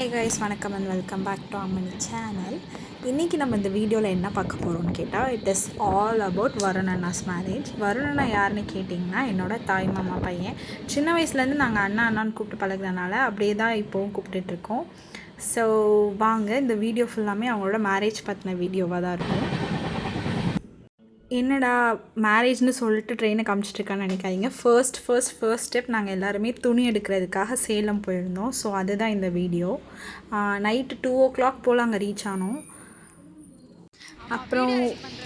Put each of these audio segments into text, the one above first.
Hey guys, வணக்கம் and welcome back to Amani channel. இன்றைக்கி நம்ம இந்த வீடியோவில் என்ன பார்க்க போகிறோம்னு கேட்டால் it is all about Varun அண்ணாஸ் மேரேஜ். வருண் அண்ணா யாருன்னு கேட்டிங்கன்னா என்னோடய தாய் மாமா பையன். சின்ன வயசுலேருந்து நாங்கள் அண்ணா அண்ணான்னு கூப்பிட்டு பழகிறதுனால அப்படியே தான் இப்போவும் கூப்பிட்டுட்ருக்கோம். ஸோ வாங்க இந்த வீடியோ ஃபுல்லாமே அவங்களோட மேரேஜ் பற்றின வீடியோவாக தான் இருக்கும். என்னடா மேரேஜ்னு சொல்லிட்டு ட்ரெயினை காமிச்சிட்ருக்கான்னு நினைக்காதீங்க. ஃபர்ஸ்ட் ஸ்டெப் நாங்கள் எல்லாருமே துணி எடுக்கிறதுக்காக சேலம் போயிருந்தோம். ஸோ அதுதான் இந்த வீடியோ. நைட்டு 2 o'clock போல் அங்கே ரீச் ஆனோம். அப்புறம்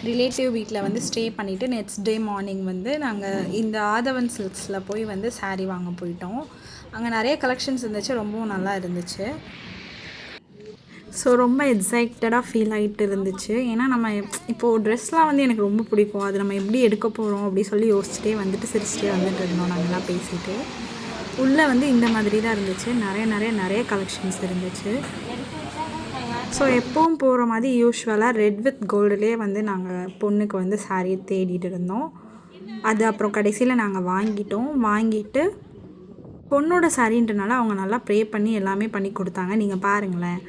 ரிலேட்டிவ் வீட்டில் வந்து ஸ்டே பண்ணிவிட்டு நெக்ஸ்ட் டே மார்னிங் வந்து நாங்கள் இந்த ஆதவன் சில்க்ஸில் போய் வந்து சாரீ வாங்க போயிட்டோம். அங்கே நிறைய கலெக்ஷன்ஸ் இருந்துச்சு, ரொம்பவும் நல்லா இருந்துச்சு. ஸோ ரொம்ப எக்ஸைட்டடாக ஃபீல் ஆகிட்டு இருந்துச்சு. ஏன்னா நம்ம இப்போது ட்ரெஸ்லாம் வந்து எனக்கு ரொம்ப பிடிக்கும். அது நம்ம எப்படி எடுக்க போகிறோம் அப்படி சொல்லி யோசிச்சுட்டே வந்துட்டு சிரிச்சிட்டே வந்துட்டு இருந்தோம். நாங்கள்லாம் பேசிட்டு உள்ளே வந்து இந்த மாதிரி தான் இருந்துச்சு. நிறைய கலெக்ஷன்ஸ் இருந்துச்சு. ஸோ எப்பவும் போகிற மாதிரி யூஸ்வலாக ரெட் வித் கோல்டுலேயே வந்து நாங்கள் பொண்ணுக்கு வந்து சாரீ தேடிட்டு இருந்தோம். அது அப்புறம் கடைசியில் நாங்கள் வாங்கிட்டு பொண்ணோட சாரின்றனால அவங்க நல்லா ப்ரே பண்ணி எல்லாமே பண்ணி கொடுத்தாங்க. நீங்கள் பாருங்களேன்.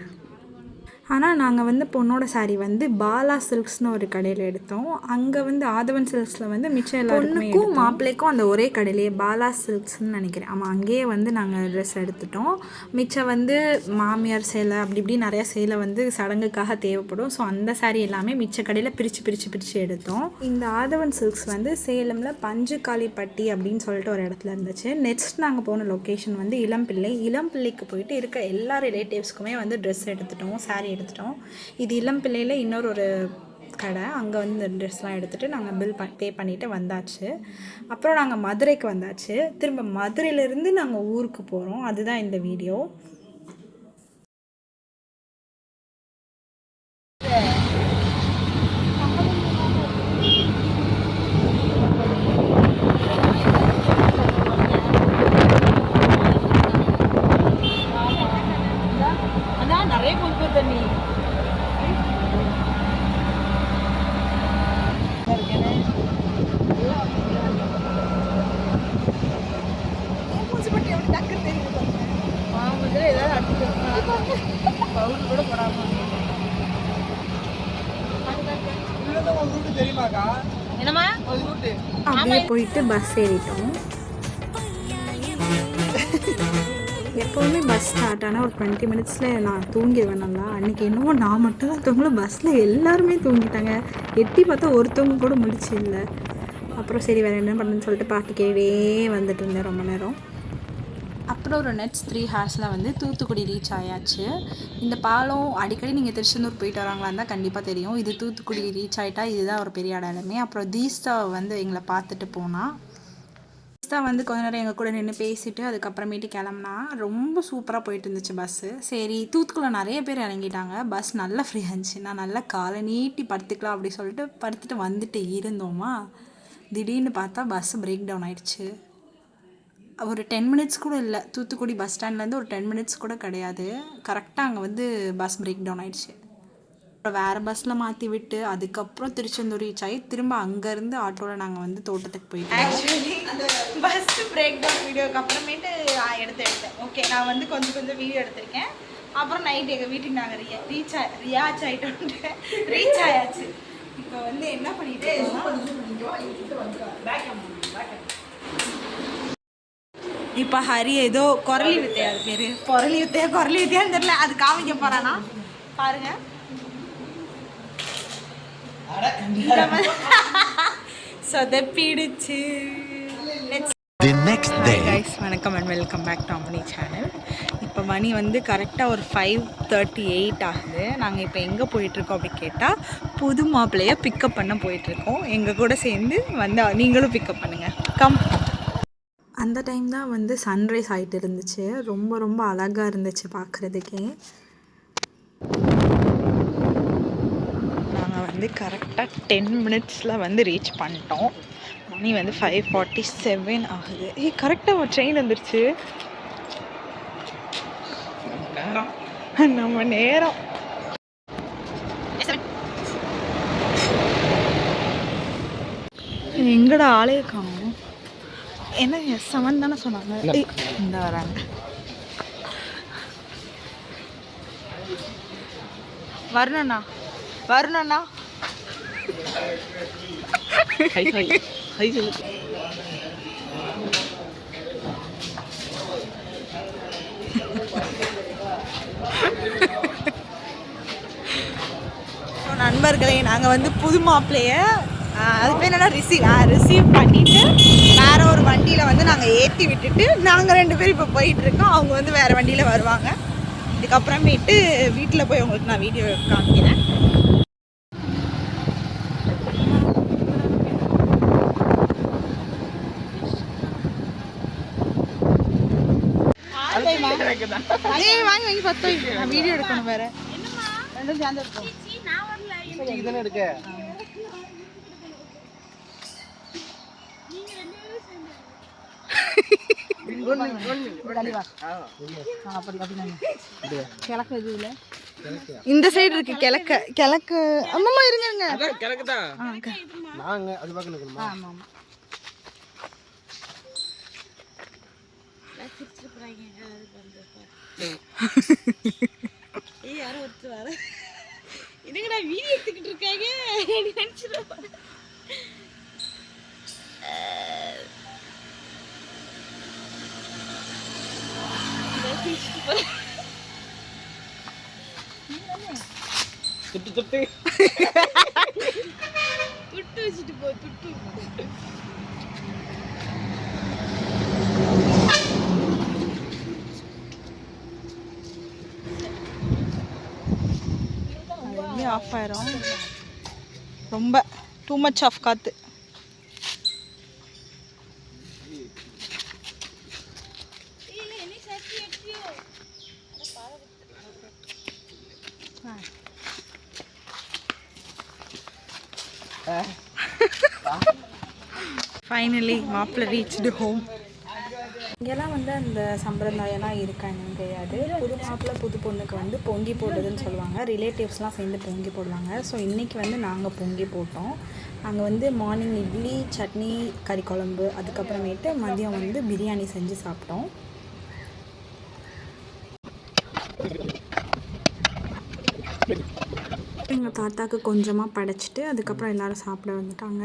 ஆனால் நாங்கள் வந்து பொண்ணோட சாரீ வந்து பாலா சில்க்ஸ்னு ஒரு கடையில் எடுத்தோம். அங்கே வந்து ஆதவன் சில்க்ஸில் வந்து மிச்சம் எல்லாருக்கும் மாப்பிள்ளைக்கும் அந்த ஒரே கடையிலேயே பாலா சில்க்ஸ்ன்னு நினைக்கிறேன். ஆமாம், அங்கேயே வந்து நாங்கள் ட்ரெஸ் எடுத்துட்டோம். மிச்சம் வந்து மாமியார் சேலை அப்படி இப்படி நிறையா சேலை வந்து சடங்குக்காக தேவைப்படும். ஸோ அந்த சாரீ எல்லாமே மிச்ச கடையில் பிரித்து எடுத்தோம். இந்த ஆதவன் சில்க்ஸ் வந்து சேலமில் பஞ்சுக்காளிப்பட்டி அப்படின்னு சொல்லிட்டு ஒரு இடத்துல இருந்துச்சு. நெக்ஸ்ட் நாங்கள் போன லொக்கேஷன் வந்து இளம்பிள்ளைக்கு போயிட்டு இருக்க எல்லா ரிலேட்டிவ்ஸ்க்குமே வந்து ட்ரெஸ் எடுத்துட்டோம், சாரீ எடுத்துட்டோம். இது இளம்பிள்ளையில் இன்னொரு கடை, அங்கே வந்து இந்த ட்ரெஸ்லாம் எடுத்துகிட்டு நாங்கள் பில் பே பண்ணிவிட்டு வந்தாச்சு. அப்புறம் நாங்கள் மதுரைக்கு வந்தாச்சு. திரும்ப மதுரையிலேருந்து நாங்கள் ஊருக்கு போகிறோம். அதுதான் இந்த வீடியோ. அப்படியே போயிட்டு பஸ் ஏறிட்டோம். எப்போவுமே பஸ் ஸ்டார்ட் ஆனால் ஒரு 20 minutesல நான் தூங்கிடுவேன் நல்லா. அன்றைக்கி என்னவோ நான் மட்டும் தான் தூங்கலும், பஸ்ஸில் எல்லாருமே தூங்கிட்டாங்க. எட்டி பார்த்தா ஒருத்தவங்க கூட முடிச்சு இல்லை. அப்புறம் சரி வேறு என்ன பண்ணுன்னு சொல்லிட்டு பாட்டு கேட்டே வந்துட்டு இருந்தேன் ரொம்ப நேரம். அப்புறம் ஒரு நெக்ஸ்ட் 3 hours வந்து தூத்துக்குடி ரீச் ஆயாச்சு. இந்த பாலம் அடிக்கடி நீங்கள் திருச்செந்தூர் போயிட்டு வராங்களா இருந்தால் கண்டிப்பாக தெரியும். இது தூத்துக்குடி ரீச் ஆகிட்டா இதுதான் ஒரு பெரிய அடையாளமே. அப்புறம் தீஸ்தா வந்து எங்களை பார்த்துட்டு போனால் தீஸ்தா வந்து கொஞ்ச நேரம் எங்கள் கூட நின்று பேசிவிட்டு அதுக்கப்புறமேட்டு கிளம்புனா. ரொம்ப சூப்பராக போயிட்டு இருந்துச்சு பஸ்ஸு. சரி, தூத்துக்குடியில் நிறைய பேர் இறங்கிட்டாங்க. பஸ் நல்லா ஃப்ரீயாக இருந்துச்சு. நான் நல்லா காலை நீட்டி படுத்துக்கலாம் அப்படி சொல்லிட்டு படுத்துட்டு வந்துட்டு இருந்தோமா, திடீர்னு பார்த்தா பஸ்ஸு பிரேக் டவுன் ஆகிடுச்சு. ஒரு 10 minutes கூட இல்லை. தூத்துக்குடி பஸ் ஸ்டாண்ட்லேருந்து ஒரு 10 minutes கூட கிடையாது. கரெக்டாக அங்கே வந்து பஸ் பிரேக் டவுன் ஆகிடுச்சு. அப்புறம் வேறு பஸ்ஸில் மாற்றி விட்டு அதுக்கப்புறம் திருச்செந்தூர் ரீச் ஆகி திரும்ப அங்கேருந்து ஆட்டோவில் நாங்கள் வந்து தோட்டத்துக்கு போயிட்டோம். ஆக்சுவலி அந்த பஸ் பிரேக் டவுன் வீடியோக்கு அப்புறமேட்டு எடுத்தேன். ஓகே, நான் வந்து கொஞ்சம் வீடியோ எடுத்திருக்கேன். அப்புறம் நைட் எங்கள் வீட்டுக்கு நாங்கள் ரீச் ஆயாச்சு. இப்போ வந்து என்ன பண்ணிட்டு இப்போ ஹரி ஏதோ குரலி வித்தையா, அது பேர் குரலி வித்தையான்னு தெரியல, அது காமிக்க போறானா பாருங்க. சொதப்பிடுச்சு. வணக்கம் and welcome back to Ammani channel. இப்போ மணி வந்து கரெக்டாக ஒரு 5:38 ஆகுது. நாங்கள் இப்போ எங்கே போயிட்டுருக்கோம் அப்படி கேட்டால் புது மாப்பிள்ளையை பிக்கப் பண்ண போயிட்டுருக்கோம். எங்கள் கூட சேர்ந்து வந்து நீங்களும் பிக்கப் பண்ணுங்கள். கம். அந்த டைம் தான் வந்து சன்ரைஸ் ஆகிட்டு இருந்துச்சு. ரொம்ப அழகாக இருந்துச்சு பார்க்குறதுக்கே. நாங்கள் வந்து கரெக்டாக 10 minutesல வந்து ரீச் பண்ணிட்டோம். மணி வந்து 5:47 ஆகுது. கரெக்டாக ஒரு ட்ரெயின் வந்துருச்சு. நம்ம நேரம் எங்கடா ஆளே காணும். என்ன S7 தானே சொன்னாங்க. இந்த வராங்க. வரணும்ண்ணா வரணும்ண்ணா. நண்பர்களே, நாங்கள் வந்து புது மாப்பிள்ளைய அது பேர் என்னன்னா ரிசீவ் பண்ணிவிட்டு வேறு ஒரு வண்டியில் வந்து நாங்கள் ஏற்றி விட்டுட்டு நாங்கள் 2 பேரும் இப்போ போயிட்டுருக்கோம். அவங்க வந்து வேறு வண்டியில் வருவாங்க. இதுக்கப்புறமேட்டு வீட்டில் போய் உங்களுக்கு நான் வீடியோ காமிக்கிறேன். வாங்கி வாங்கி 10 நான் வீடியோ எடுக்கணும் வேற. ரெண்டும் சேர்ந்து இருக்கும். இந்த சைடு இருக்கு கிழக்கு. அம்மா இருங்க. இதுங்கடா வீடியோ எடுத்துக்கிட்டு இருக்காங்க. துட்டு வச்சுட்டு போ. துட்டு ஆஃப் ஆயிரும். ரொம்ப டூ மச் ஆஃப் காற்று. ஃபைனலி மாப்பிள்ளை ரீச்டு ஹோம். இங்கெல்லாம் வந்து அந்த சம்பிரதாயம்லாம் இருக்கான்னு தெரியாது. புது மாப்பிள்ளை புது பொண்ணுக்கு வந்து பொங்கி போடுறதுன்னு சொல்லுவாங்க. ரிலேட்டிவ்ஸ்லாம் சேர்ந்து பொங்கி போடுவாங்க. ஸோ இன்றைக்கி வந்து நாங்கள் பொங்கி போட்டோம். நாங்கள் வந்து மார்னிங் இட்லி சட்னி கறி குழம்பு, அதுக்கப்புறமேட்டு மதியம் வந்து பிரியாணி செஞ்சு சாப்பிட்டோம். எங்கள் தாத்தாவுக்கு கொஞ்சமாக படைச்சிட்டு அதுக்கப்புறம் எல்லோரும் சாப்பிட வந்துட்டாங்க.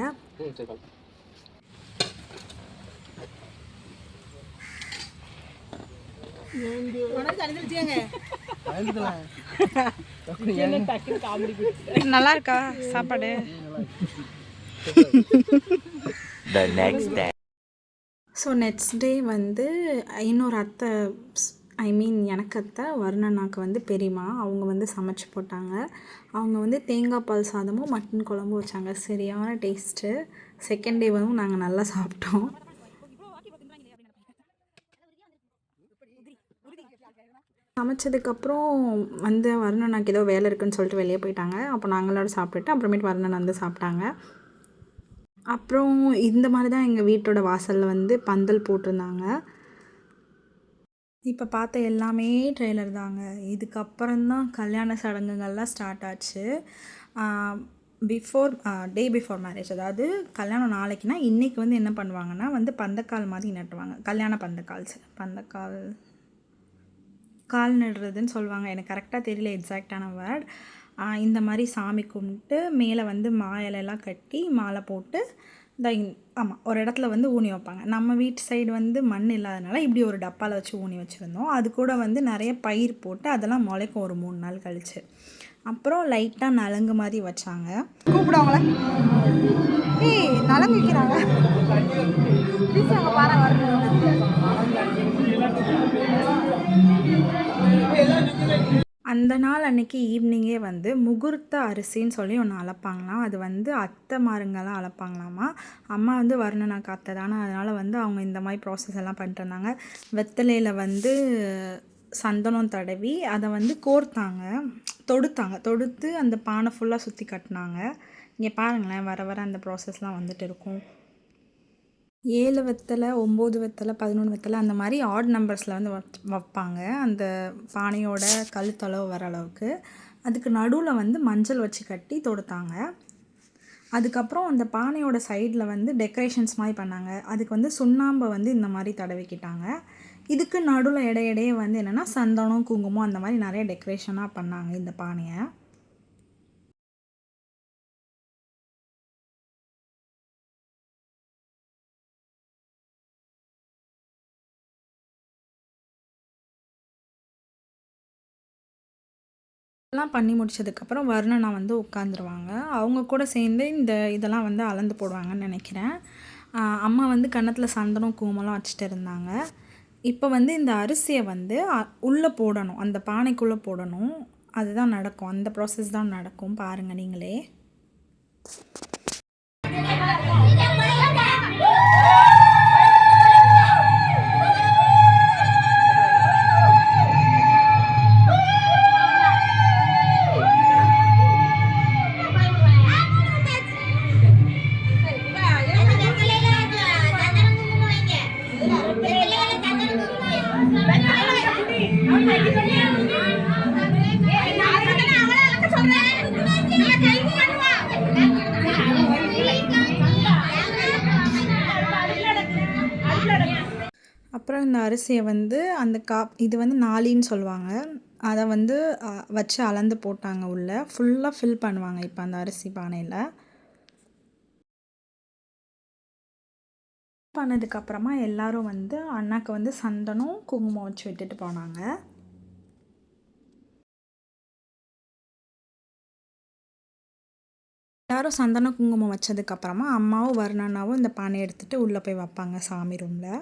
நல்லா இருக்கா சாப்பாடு? ஸோ நெக்ஸ்ட் டே வந்து இன்னொரு அத்தை, எனக்கு அத்தை வருணனாக்கு வந்து பெரியம்மா, அவங்க வந்து சமைச்சு போட்டாங்க. அவங்க வந்து தேங்காய் பால் சாதமும் மட்டன் குழம்பும் வச்சாங்க. சரியான டேஸ்ட்டு. செகண்ட் டே வந்து நாங்கள் நல்லா சாப்பிட்டோம். சமைச்சதுக்கப்புறம் வந்து வருணனாக்கு ஏதோ வேலை இருக்குதுன்னு சொல்லிட்டு வெளியே போயிட்டாங்க. அப்போ நாங்களோட சாப்பிட்டுட்டு அப்புறமேட்டு வருணன் வந்து சாப்பிட்டாங்க. அப்புறம் இந்த மாதிரி தான் எங்கள் வீட்டோட வாசலில் வந்து பந்தல் போட்டிருந்தாங்க. இப்போ பார்த்த எல்லாமே ட்ரெய்லர் தாங்க. இதுக்கப்புறம்தான் கல்யாண சடங்குகள்லாம் ஸ்டார்ட் ஆச்சு. டே பிஃபோர் மேரேஜ், அதாவது கல்யாணம் நாளைக்குன்னா இன்றைக்கி வந்து என்ன பண்ணுவாங்கன்னா வந்து பந்தக்கால் மாதிரி நட்டுவாங்க. கல்யாண பந்தக்கால் கால் நடுறதுன்னு சொல்லுவாங்க. எனக்கு கரெக்டாக தெரியல எக்ஸாக்டான வேர்ட். இந்த மாதிரி சாமி கும்பிட்டு மேலே வந்து மாலையெல்லாம் கட்டி மாலை போட்டு ஆமாம் ஒரு இடத்துல வந்து ஊனி வைப்பாங்க. நம்ம வீட்டு சைடு வந்து மண் இல்லாதனால இப்படி ஒரு டப்பாவில் வச்சு ஊனி வச்சுருந்தோம். அது கூட வந்து நிறைய பயிர் போட்டு அதெல்லாம் முளைக்கும் ஒரு 3 நாள் கழிச்சு. அப்புறம் லைட்டாக நலங்கு மாதிரி வச்சாங்க. கூப்பிடுவாங்களே நலங்கு வைக்கிறாங்க. அந்த நாள் அன்றைக்கி ஈவினிங்கே வந்து முகூர்த்த அரிசின்னு சொல்லி ஒன்று அளப்பாங்களாம். அது வந்து அத்தை மாருங்கெல்லாம் அளப்பாங்களாமா. அம்மா வந்து வருணனாக்கு அத்தை தானே, அதனால் வந்து அவங்க இந்த மாதிரி ப்ராசஸ் எல்லாம் பண்ணிட்டு இருந்தாங்க. வெத்தலையில் வந்து சந்தனம் தடவி அதை வந்து கோர்த்தாங்க, தொடுத்து அந்த பானை ஃபுல்லாக சுற்றி கட்டினாங்க. இங்கே பாருங்களேன், வர வர அந்த ப்ராசஸ்லாம் வந்துட்டு இருக்கும். 7 வெத்தலை, 9 வெத்தலை, 11 வெத்தலை அந்த மாதிரி ஆட் நம்பர்ஸில் வந்து வைப்பாங்க அந்த பானையோட கழுத்தளவு வர அளவுக்கு. அதுக்கு நடுவில் வந்து மஞ்சள் வச்சு கட்டி தொடுத்தாங்க. அதுக்கப்புறம் அந்த பானையோட சைடில் வந்து டெக்கரேஷன்ஸ் மாதிரி பண்ணாங்க. அதுக்கு வந்து சுண்ணாம்பை வந்து இந்த மாதிரி தடவிக்கிட்டாங்க. இதுக்கு நடுவில் இடையே வந்து என்னென்னா சந்தனம், குங்குமம் அந்த மாதிரி நிறைய டெக்கரேஷனாக பண்ணாங்க இந்த பானையை. எல்லாம் பண்ணி முடிச்சதுக்கப்புறம் வர்ணனா வந்து உட்காந்துருவாங்க. அவங்க கூட சேர்ந்து இதெல்லாம் வந்து அளந்து போடுவாங்கன்னு நினைக்கிறேன். அம்மா வந்து கன்னத்தில் சந்தனம் குங்குமம்லாம் வச்சுட்டு இருந்தாங்க. இப்போ வந்து இந்த அரிசியை வந்து உள்ளே போடணும், அந்த பானைக்குள்ளே போடணும். அதுதான் நடக்கும், அந்த ப்ராசஸ் தான் நடக்கும். பாருங்கள் நீங்களே. அப்புறம் இந்த அரிசியை வந்து இது வந்து நாளின்னு சொல்லுவாங்க, அதை வந்து வச்சு அளந்து போட்டாங்க. உள்ளே ஃபுல்லாக ஃபில் பண்ணுவாங்க இப்போ அந்த அரிசி பானையில். பண்ணதுக்கப்புறமா எல்லோரும் வந்து அண்ணாக்கு வந்து சந்தனம் குங்குமம் வச்சு விட்டுட்டு போனாங்க. எல்லோரும் சந்தனம் குங்குமம் வச்சதுக்கப்புறமா அம்மாவும் வர்ணனாவும் இந்த பானையை எடுத்துகிட்டு உள்ளே போய் வைப்பாங்க சாமி ரூமில்.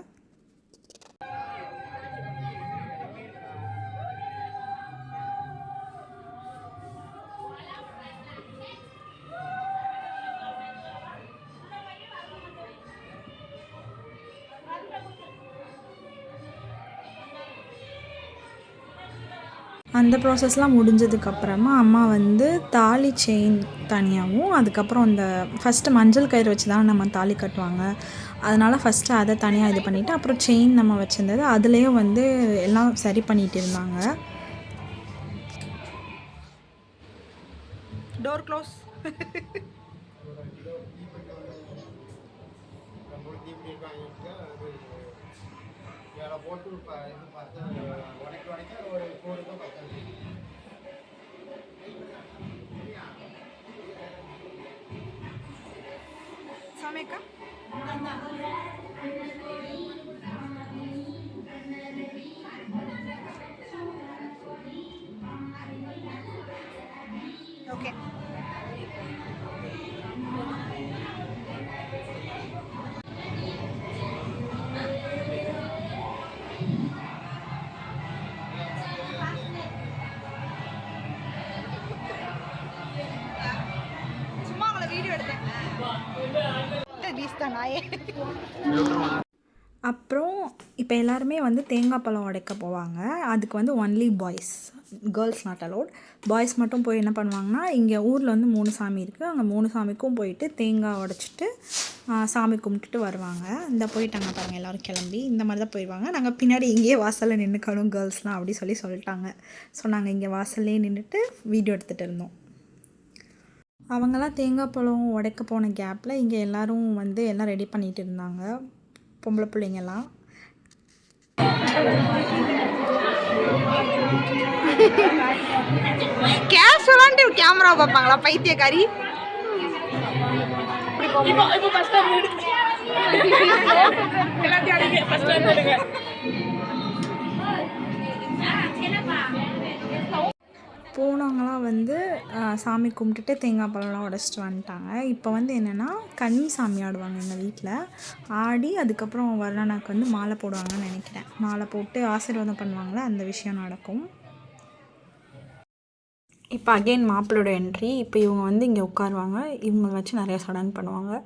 அந்த ப்ராசஸ்லாம் முடிஞ்சதுக்கப்புறமா அம்மா வந்து தாலி செயின் தனியாகவும், அதுக்கப்புறம் அந்த ஃபஸ்ட்டு மஞ்சள் கயிறு வச்சு தான் நம்ம தாலி கட்டுவாங்க. அதனால் ஃபஸ்ட்டு அதை தனியாக இது பண்ணிவிட்டு, அப்புறம் செயின் நம்ம வச்சுருந்தது அதுலேயும் வந்து எல்லாம் சரி பண்ணிகிட்டு இருந்தாங்க. Door close. சமைக்கா ஓகே. சும்மா உங்களை வீடியோ எடுத்தேன். அப்புறம் இப்போ எல்லாருமே வந்து தேங்காய் பழம் உடைக்க போவாங்க. அதுக்கு வந்து only boys, girls not allowed. Boys மட்டும் போய் என்ன பண்ணுவாங்கன்னா, இங்கே ஊரில் வந்து 3 சாமி இருக்குது, அங்கே 3 சாமிக்கும் போயிட்டு தேங்காய் உடைச்சிட்டு சாமி கும்பிட்டுட்டு வருவாங்க. இந்த போயிட்டாங்க பாருங்கள் எல்லோரும் கிளம்பி. இந்த மாதிரி தான் போயிடுவாங்க. நாங்கள் பின்னாடி இங்கேயே வாசலில் நின்றுக்கணும் கேர்ள்ஸ்லாம் அப்படி சொல்லிட்டாங்க. ஸோ நாங்கள் இங்கே வாசல்லே நின்றுட்டு வீடியோ எடுத்துகிட்டு இருந்தோம். அவங்கெல்லாம் தேங்காய் பழம் உடைக்க போன கேப்பில் இங்கே எல்லோரும் வந்து எல்லாம் ரெடி பண்ணிகிட்டு இருந்தாங்க, பொம்பளை பிள்ளைங்கெல்லாம். கேஷுவலான்ட்டு கேமரா பார்ப்பாங்களா பைத்தியக்காரி? போனவங்களாம் வந்து சாமி கும்பிட்டுட்டு தேங்காய் பழம்லாம் உடச்சிட்டு வந்துட்டாங்க. இப்போ வந்து என்னென்னா கன்னி சாமி ஆடுவாங்க எங்கள் வீட்டில். ஆடி அதுக்கப்புறம் வர்ணனாக்கு வந்து மாலை போடுவாங்கன்னு நினைக்கிறேன். மாலை போட்டு ஆசீர்வாதம் பண்ணுவாங்களே, அந்த விஷயம் நடக்கும். இப்போ அகெயின் மாப்பிள்ளோட என்ட்ரி. இப்போ இவங்க வந்து இங்கே உட்காருவாங்க. இவங்க வச்சு நிறையா சடங்கு பண்ணுவாங்க.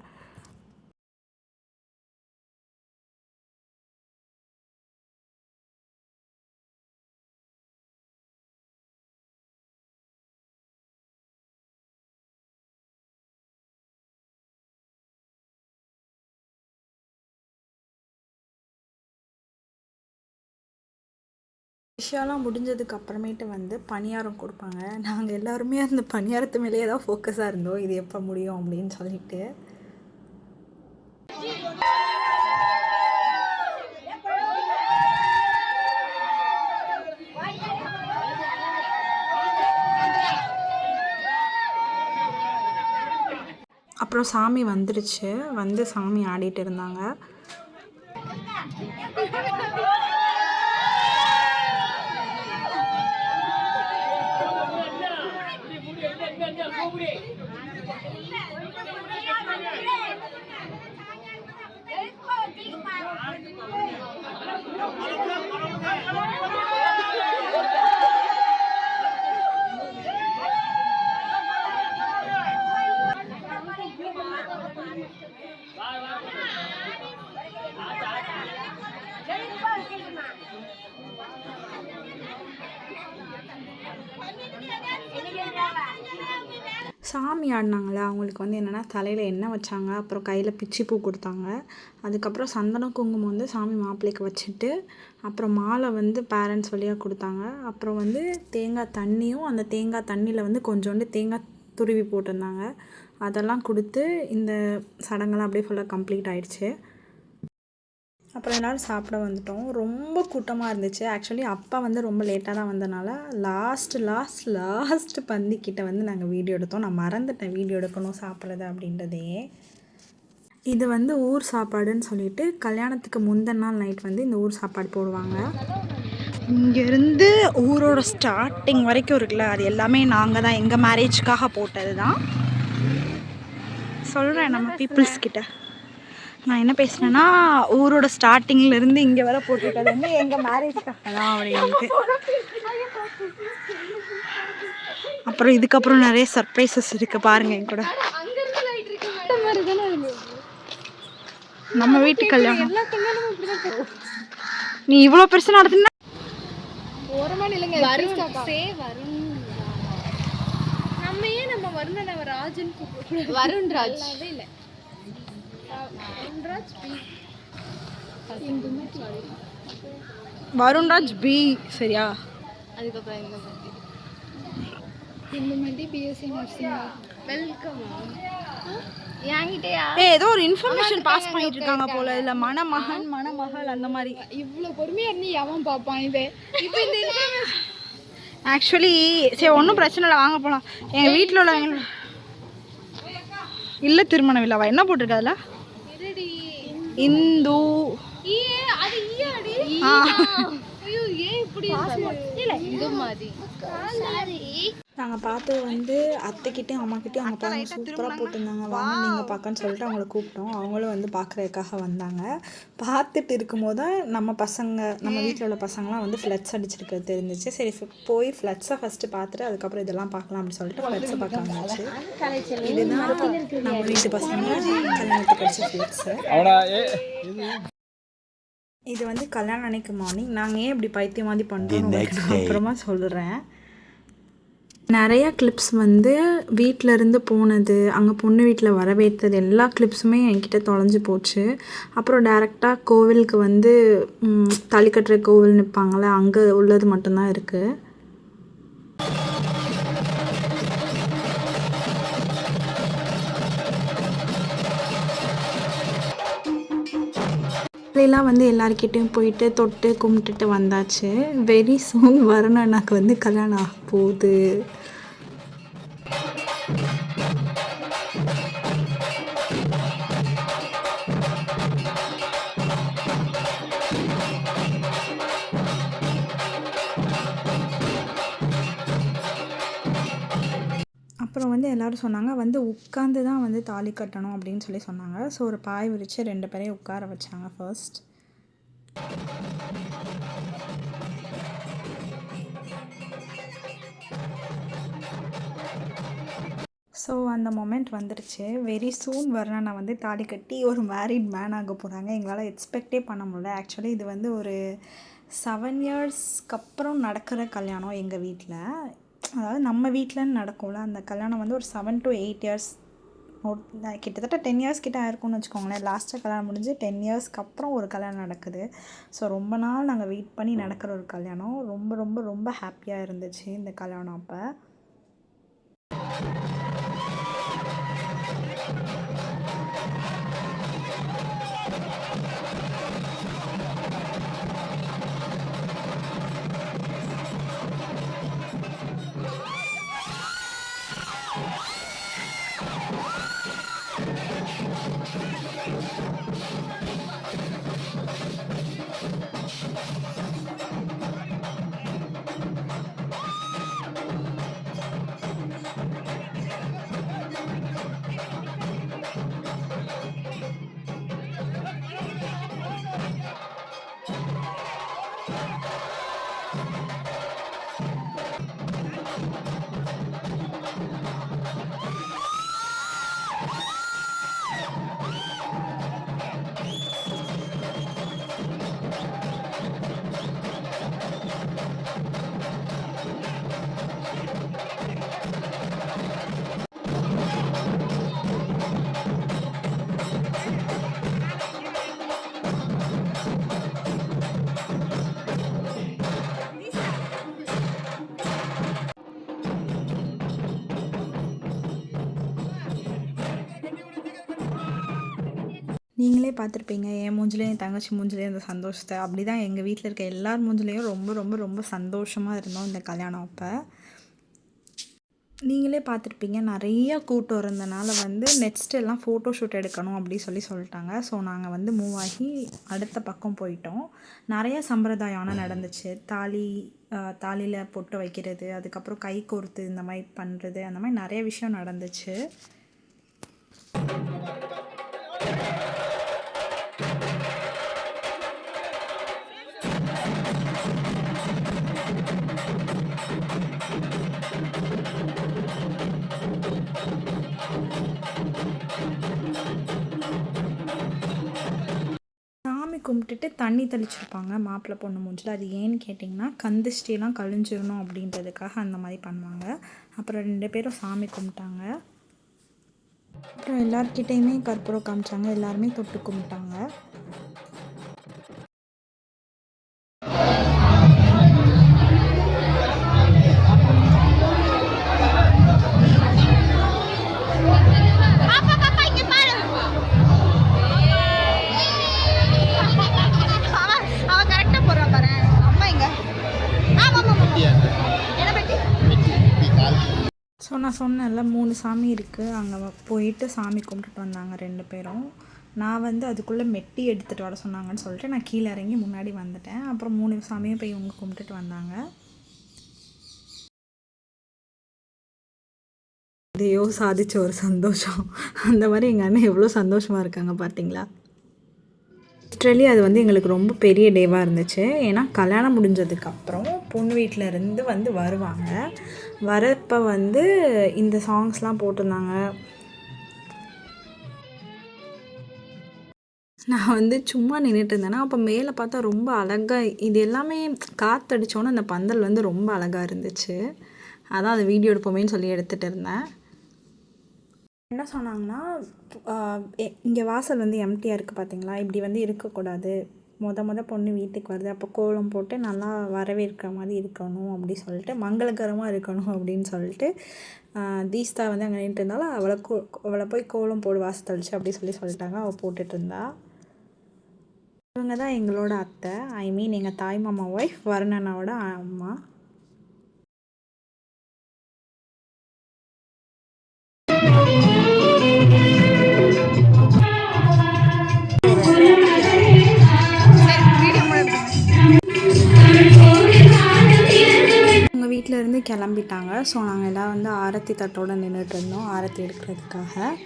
விஷயம்லாம் முடிஞ்சதுக்கு அப்புறமேட்டு வந்து பணியாரம் கொடுப்பாங்க. நாங்கள் எல்லாருமே அந்த பணியாரத்து மேலேயே தான் ஃபோக்கஸாக இருந்தோம், இது எப்போ முடியும் அப்படின்னு சொல்லிட்டு. அப்புறம் சாமி வந்துடுச்சு. வந்து சாமி ஆடிட்டு இருந்தாங்க. சாமி ஆடினாங்களே அவங்களுக்கு வந்து என்னென்னா தலையில் எண்ணெய் வச்சாங்க, அப்புறம் கையில் பிச்சிப்பூ கொடுத்தாங்க. அதுக்கப்புறம் சந்தனம் குங்குமம் வந்து சாமி மாப்பிள்ளைக்கு வச்சுட்டு, அப்புறம் மாலை வந்து பேரண்ட்ஸ் வழியாக கொடுத்தாங்க. அப்புறம் வந்து தேங்காய் தண்ணியும், அந்த தேங்காய் தண்ணியில் வந்து கொஞ்சோண்டு தேங்காய் துருவி போட்டிருந்தாங்க. அதெல்லாம் கொடுத்து இந்த சடங்கெல்லாம் அப்படியே ஃபுல்லாக கம்ப்ளீட் ஆயிடுச்சு. அப்புறம் எல்லோரும் சாப்பிட வந்துட்டோம். ரொம்ப கூட்டமாக இருந்துச்சு. ஆக்சுவலி அப்பா வந்து ரொம்ப லேட்டாக தான் வந்தனால லாஸ்ட் பந்திக்கிட்ட வந்து நாங்கள் வீடியோ எடுத்தோம். நான் மறந்துட்டேன் வீடியோ எடுக்கணும் சாப்பிட்றது அப்படின்றதே. இது வந்து ஊர் சாப்பாடுன்னு சொல்லிட்டு கல்யாணத்துக்கு முந்தின நாள் நைட் வந்து இந்த ஊர் சாப்பாடு போடுவாங்க. இங்கேருந்து ஊரோட ஸ்டார்டிங் வரைக்கும் இருக்குல்ல, அது எல்லாமே நாங்கள் தான் எங்கள் மேரேஜ்க்காக போட்டது தான். சொல்கிறேன் நம்ம பீப்புள்ஸ் கிட்ட. நான் என்ன பேசுனேன்னா, ஊரோட ஸ்டார்டிங்லேருந்து இங்கே வர போட்டிருக்கிறது வந்து எங்கள் மேரேஜ்க்காக தான் அப்படின்ட்டு. அப்புறம் இதுக்கப்புறம் நிறைய சர்ப்ரைசஸ் இருக்குது பாருங்கள் என் கூட. நம்ம வீட்டு கல்யாணம் நீ இவ்வளோ பெருசு நடத்துனா வருண்ராஜ் பி சரியா. அதுக்கப்புறம் ஏதோ ஒரு இன்ஃபர்மேஷன் பாஸ் பண்ணிட்டு இருக்காங்க போல. இல்ல மணமகன் மணமகள் அந்த மாதிரி. இவ்வளவு பொறுமையா நீ எவன் பாப்பான் இது. இப்போ இந்த இன்ஃபர்மேஷன் ஆக்சுவலி சரி ஒன்றும் பிரச்சனை இல்லை, வாங்க போகலாம். எங்கள் வீட்டில் உள்ளவங்க இல்லை திருமண விழாவா என்ன போட்டிருக்காதுல இந்து நாங்கள் பார்த்தது வந்து அத்தைக்கிட்டையும் அம்மாக்கிட்டையும் அவங்க பாருங்க சூப்பராக போட்டிருந்தாங்க, வாங்க நீங்கள் பார்க்கன்னு சொல்லிட்டு அவங்கள கூப்பிட்டோம். அவங்களும் வந்து பார்க்குறதுக்காக வந்தாங்க. பார்த்துட்டு இருக்கும்போது தான் நம்ம வீட்டில் உள்ள பசங்களாம் வந்து ஃப்ளட்ஸ் அடிச்சிருக்கிறது தெரிஞ்சிச்சு. சரி போய் ஃப்ளட்ஸை ஃபஸ்ட்டு பார்த்துட்டு அதுக்கப்புறம் இதெல்லாம் பார்க்கலாம் அப்படின்னு சொல்லிட்டு ஃப்ளட்ஸை பார்க்க வந்துச்சு. இதுதான் நம்ம வீட்டு பசங்க கல்யாணத்துக்கு அடிச்ச ஃப்ளட்ஸு. இது வந்து கல்யாணம் அன்னைக்கு மார்னிங். நாங்கள் ஏன் இப்படி பைத்தியம் மாதிரி பண்ணுறோம் அப்புறமா சொல்கிறேன். நிறையா கிளிப்ஸ் வந்து வீட்டில் இருந்து போனது, அங்கே பொண்ணு வீட்டில் வரவேற்றது எல்லா கிளிப்ஸுமே என்கிட்ட தொலைஞ்சு போச்சு. அப்புறம் டேரெக்டாக கோவிலுக்கு வந்து தாலி கட்டுற கோவில் நிற்பாங்களே அங்கே உள்ளது மட்டும்தான் இருக்குது. அப்படிலாம் வந்து எல்லாருக்கிட்டையும் போயிட்டு தொட்டு கும்பிட்டுட்டு வந்தாச்சு. வெரி சூன் வருணனாக்கு வந்து கல்யாணம் ஆக போகுது. அப்புறம் வந்து எல்லோரும் சொன்னாங்க வந்து உட்காந்து தான் வந்து தாலி கட்டணும் அப்படின்னு சொல்லி சொன்னாங்க. ஸோ ஒரு பாய் விரித்து 2 பேரையும் உட்கார வச்சாங்க ஃபர்ஸ்ட். ஸோ அந்த மொமெண்ட் வந்துடுச்சு. வெரி சூன் வருணனை வந்து தாலி கட்டி ஒரு மேரிட் மேன் ஆக போகிறாங்க. எங்களால் எக்ஸ்பெக்டே பண்ண முடியல. ஆக்சுவலி இது வந்து ஒரு 7 இயர்ஸ்க்கு அப்புறம் நடக்கிற கல்யாணம் எங்கள் வீட்டில். அதாவது நம்ம வீட்டில்னு நடக்கும்ல, அந்த கல்யாணம் வந்து ஒரு 7 to 8 இயர்ஸ் கிட்டத்தட்ட 10 இயர்ஸ் கிட்ட ஆயிருக்கும்னு வச்சுக்கோங்களேன். லாஸ்ட்டாக கல்யாணம் முடிஞ்சு 10 இயர்ஸ்க்கு அப்புறம் ஒரு கல்யாணம் நடக்குது. ஸோ ரொம்ப நாள் நாங்கள் வெயிட் பண்ணி நடக்கிற ஒரு கல்யாணம். ரொம்ப ரொம்ப ரொம்ப ஹாப்பியாக இருந்துச்சு இந்த கல்யாணம். அப்போ நீங்களே பார்த்துருப்பீங்க என் மூஞ்சிலையும் என் தங்கச்சி மூஞ்சிலையும் இந்த சந்தோஷத்தை. அப்படி தான் எங்கள் வீட்டில் இருக்க எல்லார் மூஞ்சிலையும் ரொம்ப ரொம்ப ரொம்ப சந்தோஷமாக இருந்தோம் இந்த கல்யாணம் அப்போ. நீங்களே பார்த்துருப்பீங்க நிறையா கூட்டம் இருந்தனால வந்து நெக்ஸ்ட் எல்லாம் ஃபோட்டோ ஷூட் எடுக்கணும் அப்படி சொல்லிட்டாங்க. ஸோ நாங்கள் வந்து மூவ் ஆகி அடுத்த பக்கம் போயிட்டோம். நிறைய சம்பிரதாயம் நடந்துச்சு. தாலியில் பொட்டு வைக்கிறது, அதுக்கப்புறம் கை கோர்த்து இந்த மாதிரி பண்ணுறது, அந்த மாதிரி நிறைய விஷயம் நடந்துச்சு. சாமி கும்பிட்டுட்டு தண்ணி தெளிச்சிருப்பாங்க மாப்பிள்ளை பொண்ணு மூஞ்சில். அது ஏன்னு கேட்டிங்கன்னா கந்திஷ்டிலாம் கழிஞ்சிடணும் அப்படின்றதுக்காக அந்த மாதிரி பண்ணுவாங்க. அப்புறம் 2 பேரும் சாமி கும்பிட்டாங்க. அப்புறம் எல்லார்கிட்டையுமே கற்பூரம் காமிச்சாங்க. எல்லாருமே தொட்டு கும்பிட்டாங்க. ஸோ நான் சொன்னேன்ல 3 சாமி இருக்குது, அங்கே போயிட்டு சாமி கும்பிட்டுட்டு வந்தாங்க 2 பேரும். நான் வந்து அதுக்குள்ளே மெட்டி எடுத்துகிட்டு வர சொன்னாங்கன்னு சொல்லிட்டு நான் கீழே இறங்கி முன்னாடி வந்துட்டேன். அப்புறம் 3 சாமியும் போய் இவங்க கும்பிட்டுட்டு வந்தாங்க. இதையோ சாதிச்ச ஒரு சந்தோஷம். அந்த மாதிரி எங்கள் அண்ணன் எவ்வளோ சந்தோஷமாக இருக்காங்க பார்த்தீங்களா. லிட்ரலி அது வந்து எங்களுக்கு ரொம்ப பெரிய டேவாக இருந்துச்சு. ஏன்னா கல்யாணம் முடிஞ்சதுக்கப்புறம் பொண்ணு வீட்டில் இருந்து வந்து வருவாங்க. வரப்போ வந்து இந்த சாங்ஸ்லாம் போட்டிருந்தாங்க. நான் வந்து சும்மா நின்றுட்டு இருந்தேன்னா அப்போ மேலே பார்த்தா ரொம்ப அழகாக இது எல்லாமே காற்றடிச்சோன்னே அந்த பந்தல் வந்து ரொம்ப அழகாக இருந்துச்சு. அதான் அதை வீடியோ எடுப்போமேன்னு சொல்லி எடுத்துகிட்டு இருந்தேன். என்ன சொன்னாங்கன்னா இங்கே வாசல் வந்து எம்டியாக இருக்குது பார்த்தீங்களா, இப்படி வந்து இருக்கக்கூடாது. மொத பொண்ணு வீட்டுக்கு வருது, அப்போ கோலம் போட்டு நல்லா வரவேற்கிற மாதிரி இருக்கணும் அப்படி சொல்லிட்டு, மங்களகரமாக இருக்கணும் அப்படின்னு சொல்லிட்டு தீஸ்தா வந்து அங்கே நின்றுட்டு இருந்தாலும் அவளை போய் கோலம் போடு வாசல் தெளிச்சு அப்படி சொல்லிட்டாங்க. அவள் போட்டுட்டு இருந்தா. இவங்க தான் எங்களோட அத்தை, ஐ மீன் எங்கள் தாய் மாமா ஒய்ஃப், வருணனோட அம்மா. வீட்டிலேருந்து கிளம்பிட்டாங்க. ஸோ நாங்கள் எல்லாம் வந்து ஆரத்தி தட்டோடு நின்றுட்டு இருந்தோம் ஆரத்தி எடுக்கிறதுக்காக.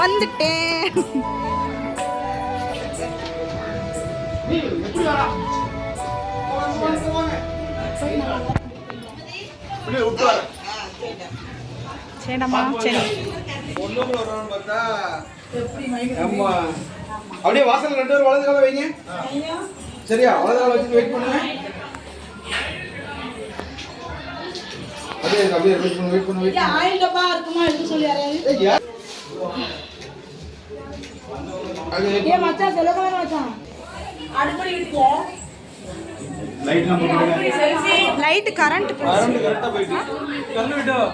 வந்துட்டேன். சரிடம்மா சரி. அப்படியே வாசல் 2 பேரும் வலது கால வைங்க. சரியா? வலது கால வச்சு வெயிட் பண்ணுங்க. அப்படியே வெயிட் பண்ணு. ஆயில் டப்பா இருக்குமா எடுத்து சொல்லி யாரையாவது. ஏ மச்சான் சொல்லுங்க மச்சான். அடுப்படி இருக்கு. லைட் கரண்ட் கரெக்ட்டா போயிடுச்சு.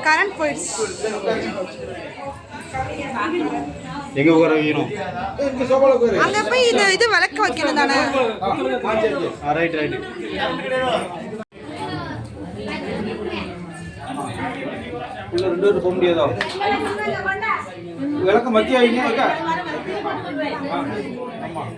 கரண்ட் போயிடுச்சு. எங்க உட்கார வைக்கணும்? இந்த சோபால உட்காரு. அங்க போய் இது விளக்க வைக்கணும் தானே. ரைட். இல்லை 2 பேரும் போக முடியாதோ? விளக்க மத்திய வைங்க அக்கா. ஆமாம்.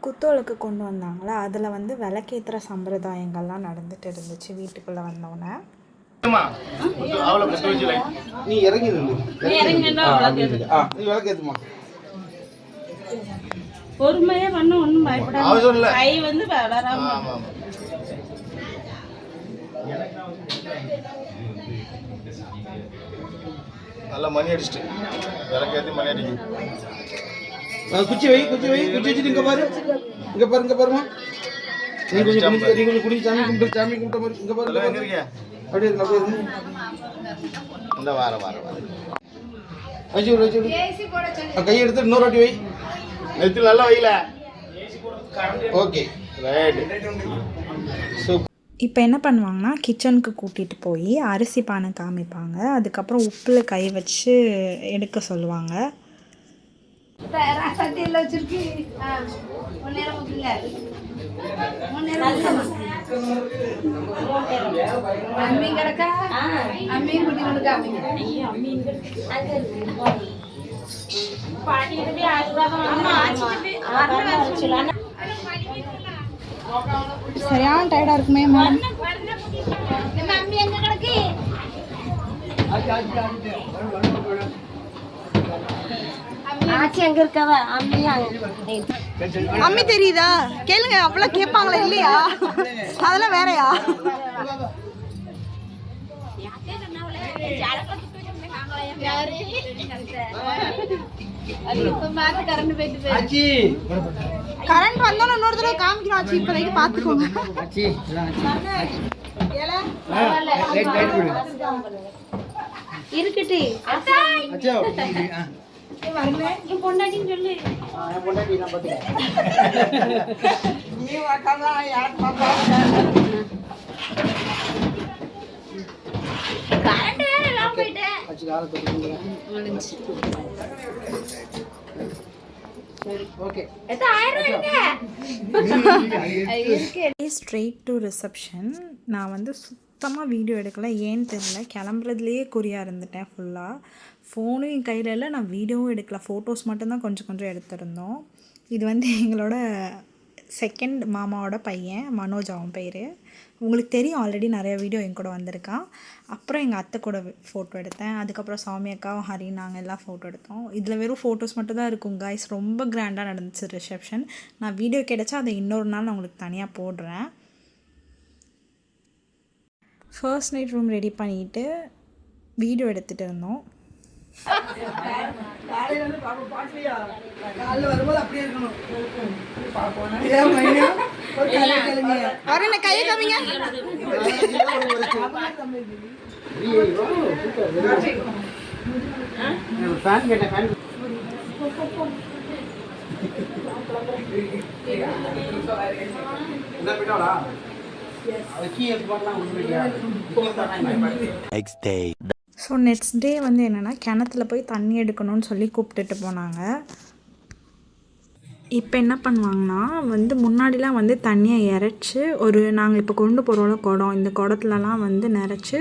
குத்தோலுக்கு கொண்டு வந்தாங்களா, அதில் வந்து விளக்கேற்றுற சம்பிரதாயங்கள்லாம் நடந்துட்டு இருந்துச்சு வீட்டுக்குள்ளே வந்தோடனே. நீ இறங்கி நில்லு. நீ விளக்கேற்றுமா. பொறுமையா பண்ண ஒன்றும் பயப்படாது. கை வந்து வளராம. நல்லா மணி அடிச்சுட்டு விளக்கேற்றி மணி அடிக்கு. குச்சி வை வச்சுட்டு இங்கே பாருமா. நீ கொஞ்சம் குடி சாமி கும்பிட்ட மாதிரி இங்கே பாரு. எங்க இருக்கியா? அப்படியே இருக்கு. இந்த வார வச்சு கையை எடுத்து இன்னொரு வாட்டி வை. நெத்தில் நல்லா வைக்கல. Okay right. இப்போ என்ன பண்ணுவாங்கன்னா, கிச்சனுக்கு கூட்டிகிட்டு போய் அரிசி பானை காமிப்பாங்க. அதுக்கப்புறம் உப்பில் கை வச்சு எடுக்க சொல்லுவாங்க. சரியான டயர்டாக இருக்குமே மேடம். அம்மி தெரியுதா? கேளுங்க, அப்பெல்லாம் கேட்பாங்களா இல்லையா? அதெல்லாம் வேறையா? கரண்ட் வந்தோம் இன்னொரு தடவை காமிக்கணும் ஆச்சு. இப்போதைக்கு பார்த்துக்கோங்க. இருக்கட்டு பொண்டாட்டின்னு சொல்லு. Straight to reception. நான் வந்து சுத்தமாக வீடியோ எடுக்கலை, ஏன்னு தெரியல. கிளம்புறதுலேயே குறியாக இருந்துட்டேன் ஃபுல்லாக. ஃபோனும் என் கையில் இல்லை, நான் வீடியோவும் எடுக்கல. ஃபோட்டோஸ் மட்டும்தான் கொஞ்சம் எடுத்திருந்தோம். இது வந்து எங்களோட செகண்ட் மாமாவோட பையன் மனோஜ், அவன் பேர். உங்களுக்கு தெரியும், ஆல்ரெடி நிறைய வீடியோ என் கூட வந்திருக்கான். அப்புறம் எங்கள் அத்தை கூட ஃபோட்டோ எடுத்தேன். அதுக்கப்புறம் சாமி அக்காவும் ஹரி நாங்கள் எல்லாம் ஃபோட்டோ எடுத்தோம். இதில் வெறும் ஃபோட்டோஸ் மட்டும் தான் இருக்கும் கைஸ். ரொம்ப கிராண்டாக நடந்துச்சு ரிசப்ஷன். நான் வீடியோ கிடைச்சா அதை இன்னொரு நாள் நான் உங்களுக்கு தனியாக போடுறேன். ஃபர்ஸ்ட் நைட் ரூம் ரெடி பண்ணிவிட்டு வீடியோ எடுத்துகிட்டு இருந்தோம். வரேன் கையை காமிங்க. ஸோ நெக்ஸ்ட் டே வந்து என்னென்னா, கிணத்துல போய் தண்ணி எடுக்கணும்னு சொல்லி கூப்பிட்டுட்டு போனாங்க. இப்போ என்ன பண்ணுவாங்கன்னா வந்து, முன்னாடிலாம் வந்து தண்ணியை இறைச்சி நாங்கள் இப்போ கொண்டு போகிறோம்ல குடம், இந்த குடத்துலலாம் வந்து நிறச்சி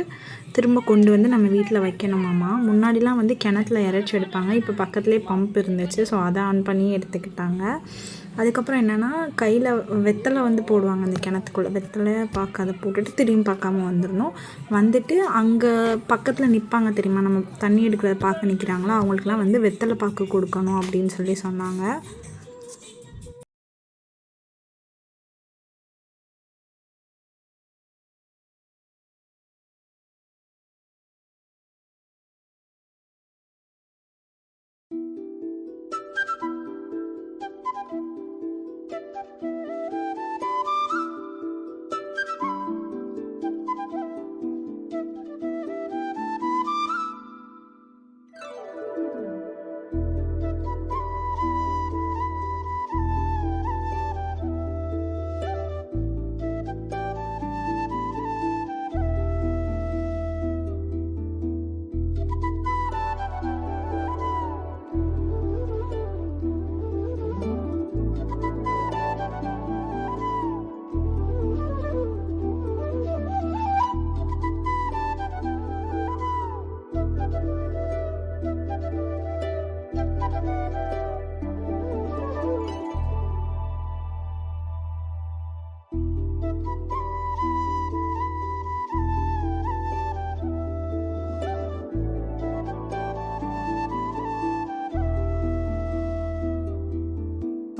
திரும்ப கொண்டு வந்து நம்ம வீட்டில் வைக்கணுமாம்மா. முன்னாடிலாம் வந்து கிணத்துல இறைச்சி எடுப்பாங்க. இப்போ பக்கத்துலேயே பம்ப் இருந்துச்சு, ஸோ அதை ஆன் பண்ணி எடுத்துக்கிட்டாங்க. அதுக்கப்புறம் என்னென்னா, கையில் வெத்தலை வந்து போடுவாங்க அந்த கிணத்துக்குள்ளே. வெத்தலை பார்க்க அதை போட்டுட்டு திரும்பி பார்க்காம வந்துடணும். வந்துட்டு அங்கே பக்கத்தில் நிற்பாங்க தெரியுமா, நம்ம தண்ணி எடுக்கிறத பார்க்க நிற்கிறாங்களா, அவங்களுக்குலாம் வந்து வெத்தலை பாக்கு கொடுக்கணும் அப்படின்னு சொல்லி சொன்னாங்க.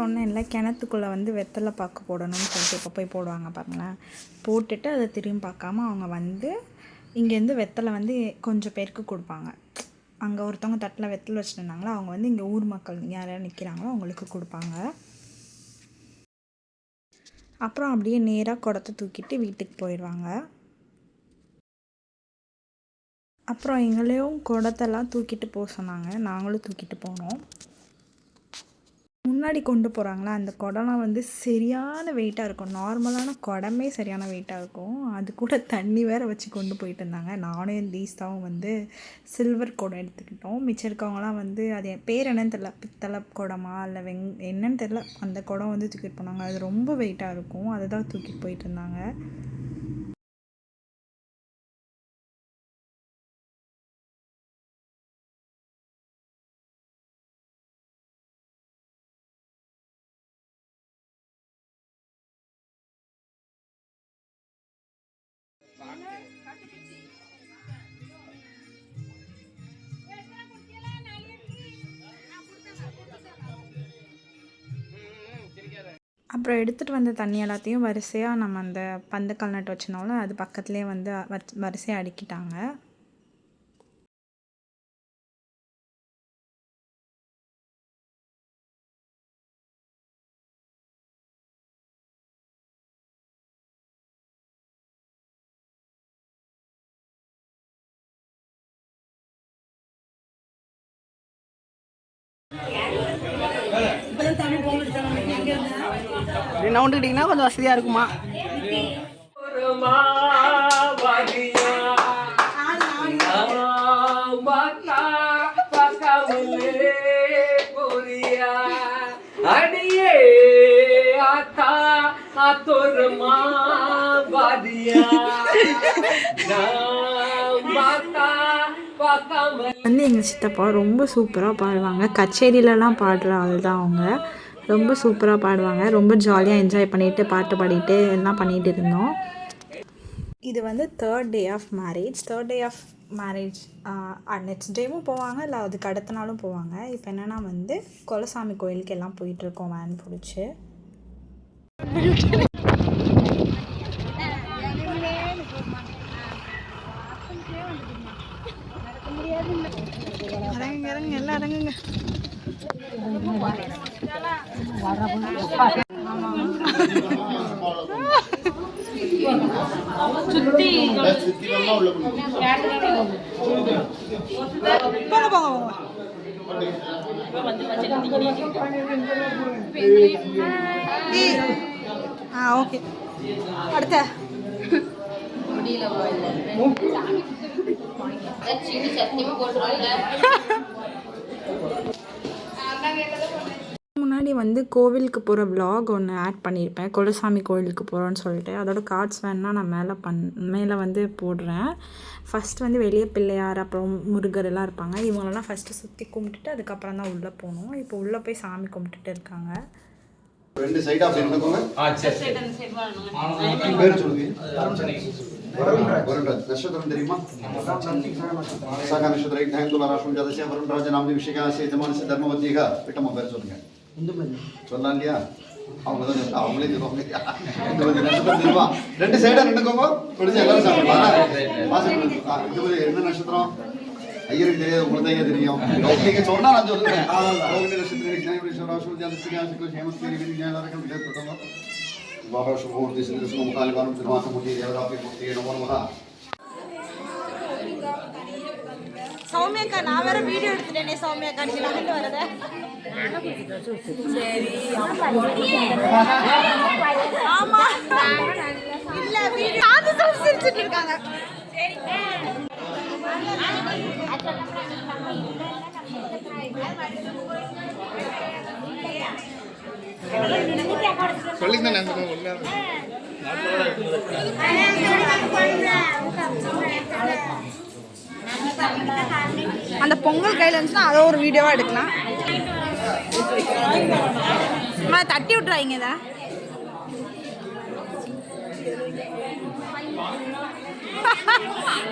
சொன்னேன்ல கிணத்துக்குள்ளே வந்து வெத்தலை பாக்கு போடணும்னு சொல்லிட்டு இப்போ போய் போடுவாங்க பாருங்களேன். போட்டுட்டு அதை திரும்பி பார்க்காம அவங்க வந்து இங்கேருந்து வெத்தலை வந்து கொஞ்சம் பேருக்கு கொடுப்பாங்க. அங்கே ஒருத்தவங்க தட்டில் வெத்தலை வச்சுருந்தாங்களோ அவங்க வந்து இங்கே ஊர் மக்கள் யாராவது நிற்கிறாங்களோ அவங்களுக்கு கொடுப்பாங்க. அப்புறம் அப்படியே நேராக குடத்தை தூக்கிட்டு வீட்டுக்கு போயிடுவாங்க. அப்புறம் எங்களையும் குடத்தெல்லாம் தூக்கிட்டு போக சொன்னாங்க. நாங்களும் தூக்கிட்டு போனோம். முன்னாடி கொண்டு போகிறாங்களா அந்த குடம்லாம் வந்து சரியான வெயிட்டாக இருக்கும். நார்மலான குடமே சரியான வெயிட்டாக இருக்கும். அது கூட தண்ணி வேறு வச்சு கொண்டு போயிட்டு இருந்தாங்க. நானும் என் தீஸ்தாவும் வந்து சில்வர் குடம் எடுத்துக்கிட்டோம். மிச்சம் இருக்கவங்களாம் வந்து அது என் பேர் என்னன்னு தெரில, பித்தளை குடமா இல்லை என்னன்னு தெரில, அந்த குடம் வந்து தூக்கிட்டு போனாங்க. அது ரொம்ப வெயிட்டாக இருக்கும். அதை தான் தூக்கிட்டு போயிட்டு இருந்தாங்க. அப்புறம் எடுத்துகிட்டு வந்த தண்ணி எல்லாத்தையும் வரிசையாக நம்ம அந்த பந்தக்கால் நட்டு வச்சுனாலும் அது பக்கத்துலேயே வந்து வரிசையாக அடுக்கிட்டாங்க. நவுண்டுக்கிட்டிங்கன்னா கொஞ்சம் வசதியாக இருக்குமா? அடியே ஆத்தா ஆத்தோரமா பாதியா வந்து எங்கள் சித்தப்பா ரொம்ப சூப்பராக பாடுவாங்க. கச்சேரியிலலாம் பாடுற ஆள் தான் அவங்க. ரொம்ப சூப்பராக பாடுவாங்க. ரொம்ப ஜாலியாக என்ஜாய் பண்ணிவிட்டு பாட்டு பாடிட்டு எல்லாம் பண்ணிகிட்டு இருந்தோம். இது வந்து third day of marriage next டேவும் போவாங்க, இல்லை அதுக்கு அடுத்த நாளும் போவாங்க. இப்போ என்னென்னா வந்து குலசாமி கோயிலுக்கு எல்லாம் போயிட்டுருக்கோம் வேன் பிடிச்சி. இறங்குங்க எல்லாம் இறங்குங்க. ஓகே அடுத்த முன்னாடி வந்து கோவிலுக்கு போகிற விலாக் ஒன்று ஆட் பண்ணியிருப்பேன். குலசாமி கோவிலுக்கு போகிறோன்னு சொல்லிட்டு அதோட கார்ட்ஸ் வேணுன்னா நான் மேலே வந்து போடுறேன். ஃபஸ்ட்டு வந்து வெளியே பிள்ளையார் அப்புறம் முருகர் எல்லாம் இருப்பாங்க. இவங்களெல்லாம் ஃபஸ்ட்டு சுற்றி கும்பிட்டுட்டு அதுக்கப்புறம் தான் உள்ளே போகணும். இப்போ உள்ளே போய் சாமி கும்பிட்டுட்டு இருக்காங்க. ரெண்டு சைடா அப்படி இருந்துக்கோங்க. பேர் சொல்லுங்க. वरुणराज नक्षत्र தெரியுமா? சாகா நட்சத்திர டைம் துலா ராஷ்டிரம் ஜாதசிய வருணராஜ நாம விஷயகாசி ஜமானசி தர்மவதிக விட்டமா பேர் சொல்லுங்க. சொல்லலாம் இல்லையா? அவங்க தான் அவங்களே சொல்லுவாங்க. இந்த நட்சத்திரம் தெரியுமா? ரெண்டு சைடா நின்னுக்கோங்க. கொஞ்சம் எல்லாரும் சாப்பிடலாம். வாசல் இது என்ன நட்சத்திரம்? ஐயருக்கு தெரியாது, உங்களுக்கு தான் தெரியும். நீங்க சொன்னா நான் சொல்லுவேன். ரோகிணி நட்சத்திர ஞானேஸ்வர ராஷ்டிரம் ஜாதசிய ஹேமஸ்தேரி விஞ்ஞானரகம் விதத்துட்டோம். शुभमूर्ति श्रीकृष्णमुखालिकानं श्रीनिवासमूर्ति देवतापीमूर्ति नमो नमः. சௌமியக்கா நான் வேற வீடியோ எடுத்துட்டேனே. சௌமியக்கா நீ நகர்ந்து வரத சரி. ஆமா இல்ல வீடியோ அது சிரிச்சிட்டு இருக்காங்க. அந்த பொங்கல் கையில் இருந்துச்சுன்னா அதை ஒரு வீடியோவா எடுக்கலாம். தட்டி விட்டுறாங்க. இதை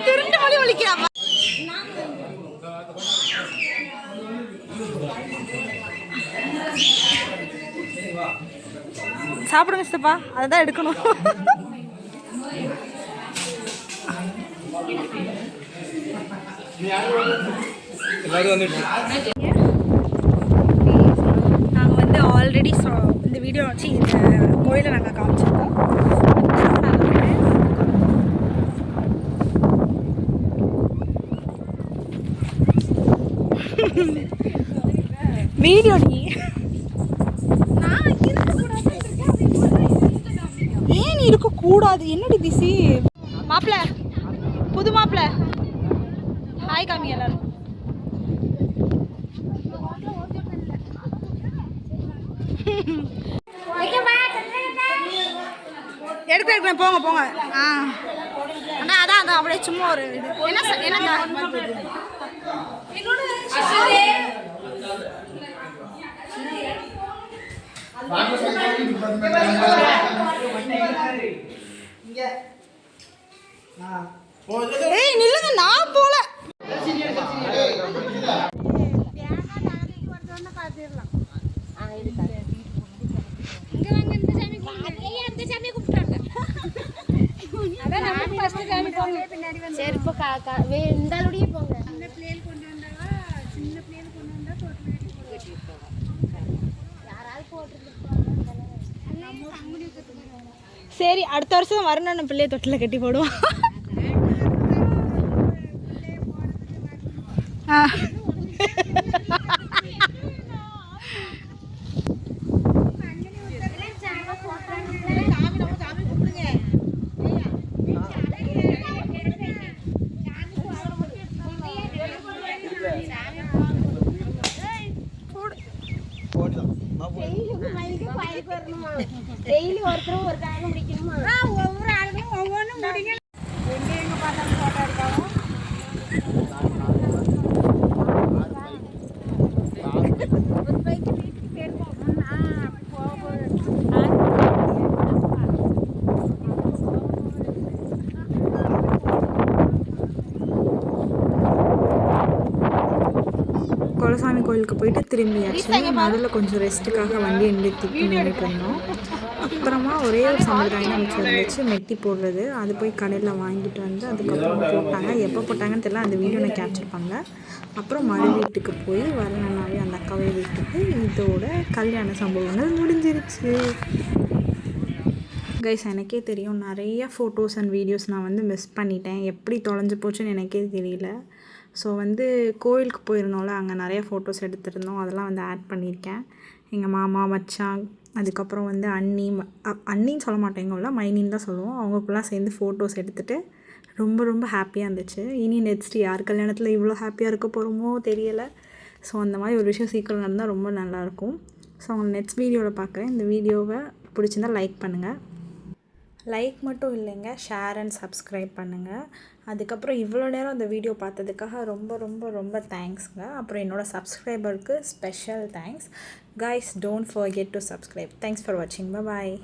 திருண்டு மொழி ஒழிக்கிறாப்பா. சாப்பிடுங்க சித்தப்பா, அதை தான் எடுக்கணும். நாங்கள் வந்து ஆல்ரெடி இந்த வீடியோ வச்சு இந்த கோயிலை நாங்கள் காமிச்சிருக்கோம். வீடியோ நீ ஏன் நீ இருக்கக்கூடாது? என்னடி பிஸி மாப்பிள்ள, புது மாப்பிள்ள, ஹாய் காமி எல்லாரும். எடுக்கிறேன், போங்க போங்க. அண்ணா அதான் அப்படியே சும்மா ஒரு இது என்ன ஏய் நில்லுங்க, நான் போல. செருப்பு இந்தாலுடைய போங்க. சரி, அடுத்த வருஷம் வரணும் பிள்ளைய தொட்டில் கட்டி போடுவோம். டெய்லி ஒருத்தரும் ஒரு காரணம் முடிக்கணுமா? ஒவ்வொரு ஆளுக்கும் ஒவ்வொன்றும் முடிக்கணும். எங்க பார்த்தாலும் போட்டோ எடுக்காம ஒரு பைக்கு வீட்டுக்கு போயிருக்கோம். குலசாமி கோயிலுக்கு போயிட்டு திரும்பியாச்சு. நடுவில் கொஞ்சம் ரெஸ்ட்டுக்காக வண்டி நின்றுட்டு இருந்தோம். அப்புறமா ஒரே ஒரு சம்பிரதாயம் நமக்கு இருந்துச்சு, மெட்டி போடுறது. அது போய் கடையில் வாங்கிட்டு வந்து அதுக்கப்புறம் போட்டாங்க. எப்போ போட்டாங்கன்னு தெரியல, அந்த வீடியோ நான் கேப்சர் பண்ணல. அப்புறம் மறு வீட்டுக்கு போய் வரணுன்னாவே அந்த அக்காவே வீட்டுக்கு இதோட கல்யாண சம்பவங்கள் முடிஞ்சிருச்சு. கைஸ், எனக்கே தெரியும் நிறைய ஃபோட்டோஸ் அண்ட் வீடியோஸ் நான் வந்து மிஸ் பண்ணிட்டேன். எப்படி தொலைஞ்சு போச்சுன்னு எனக்கே தெரியல. ஸோ வந்து கோயிலுக்கு போயிருந்தோம்ல, அங்கே நிறைய ஃபோட்டோஸ் எடுத்திருந்தோம். அதெல்லாம் வந்து ஆட் பண்ணியிருக்கேன். எங்கள் மாமா, மச்சான், அதுக்கப்புறம் வந்து அண்ணின்னு சொல்ல மாட்டேங்கல்ல, மைனின்னு தான் சொல்லுவோம். அவங்களுக்குலாம் சேர்ந்து ஃபோட்டோஸ் எடுத்துகிட்டு ரொம்ப ரொம்ப ஹாப்பியாக இருந்துச்சு. இனி நெக்ஸ்ட் யார் கல்யாணத்தில் இவ்வளோ ஹாப்பியாக இருக்க போகிறோமோ தெரியலை. ஸோ அந்த மாதிரி ஒரு விஷயம் சீக்கிரம் நடந்தால் ரொம்ப நல்லாயிருக்கும். ஸோ அவங்க நெக்ஸ்ட் வீடியோவில் பார்க்குறேன். இந்த வீடியோவை பிடிச்சிருந்தா லைக் பண்ணுங்கள். லைக் மட்டும் இல்லைங்க, ஷேர் அண்ட் சப்ஸ்கிரைப் பண்ணுங்கள். அதுக்கப்புறம் இவ்வளோ நேரம் அந்த வீடியோ பார்த்ததுக்காக ரொம்ப ரொம்ப ரொம்ப தேங்க்ஸுங்க. அப்புறம் என்னோடய சப்ஸ்கிரைபருக்கு special thanks. Guys, don't forget to subscribe. Thanks for வாட்சிங். பாய்.